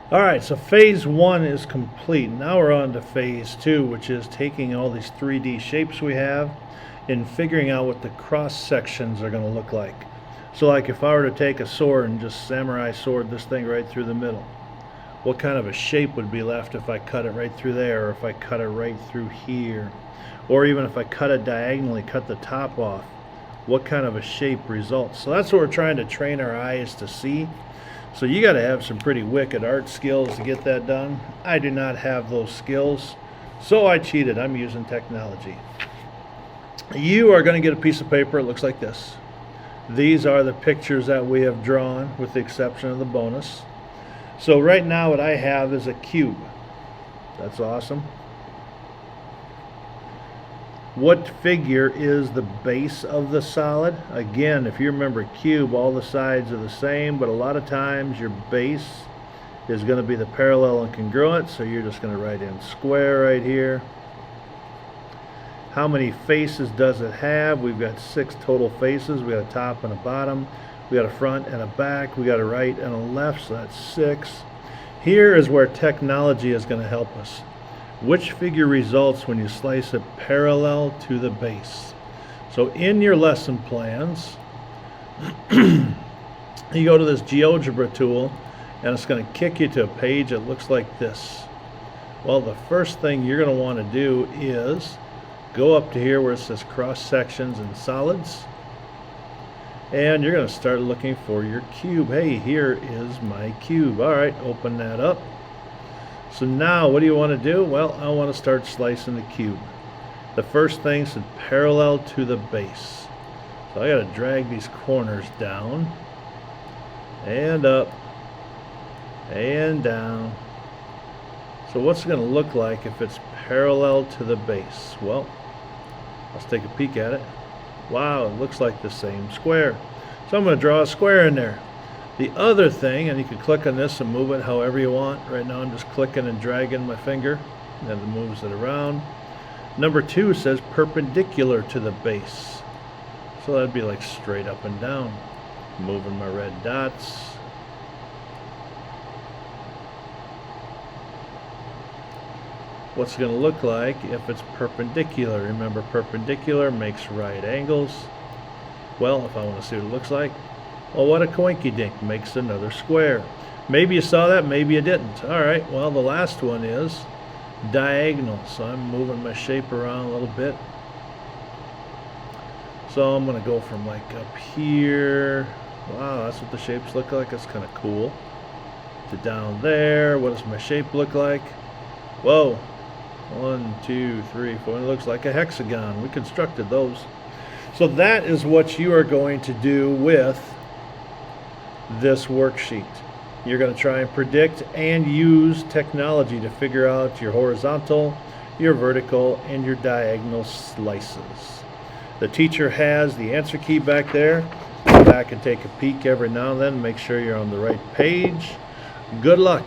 All right, so phase one is complete. Now we're on to phase two, which is taking all these 3D shapes we have and figuring out what the cross sections are going to look like. So like if I were to take a sword and just samurai sword this thing right through the middle, what kind of a shape would be left if I cut it right through there, or if I cut it right through here, or even if I cut it diagonally, cut the top off, what kind of a shape results? So that's what we're trying to train our eyes to see. So you got to have some pretty wicked art skills to get that done. I do not have those skills, so I cheated. I'm using technology. You are going to get a piece of paper. It looks like this. These are the pictures that we have drawn, with the exception of the bonus. So right now what I have is a cube. That's awesome. What figure is the base of the solid? Again, if you remember cube, all the sides are the same, but a lot of times your base is going to be the parallel and congruent, so you're just going to write in square right here. How many faces does it have? We've got 6 total faces. We got a top and a bottom. We got a front and a back. We got a right and a left, so that's 6. Here is where technology is going to help us. Which figure results when you slice it parallel to the base? So in your lesson plans, you go to this GeoGebra tool, and it's going to kick you to a page that looks like this. Well, the first thing you're going to want to do is go up to here where it says cross sections and solids, and you're going to start looking for your cube. Hey, here is my cube. All right, open that up. So now what do you want to do? Well, I want to start slicing the cube. The first thing is parallel to the base. So I got to drag these corners down and up and down. So what's it going to look like if it's parallel to the base? Well, let's take a peek at it. Wow, it looks like the same square. So I'm going to draw a square in there. The other thing, and you can click on this and move it however you want. Right now I'm just clicking and dragging my finger, and it moves it around. Number 2 says perpendicular to the base. So that'd be like straight up and down. Moving my red dots. What's it going to look like if it's perpendicular? Remember, perpendicular makes right angles. Well, if I want to see what it looks like, well, what a coinky-dink, makes another square. Maybe you saw that, maybe you didn't. All right, well, the last one is diagonal. So I'm moving my shape around a little bit. So I'm going to go from like up here. Wow, that's what the shapes look like. That's kind of cool. To down there. What does my shape look like? Whoa. 1, 2, 3, 4. It looks like a hexagon. We constructed those. So that is what you are going to do with this worksheet. You're going to try and predict and use technology to figure out your horizontal, your vertical, and your diagonal slices. The teacher has the answer key back there. Go back and take a peek every now and then. Make sure you're on the right page. Good luck.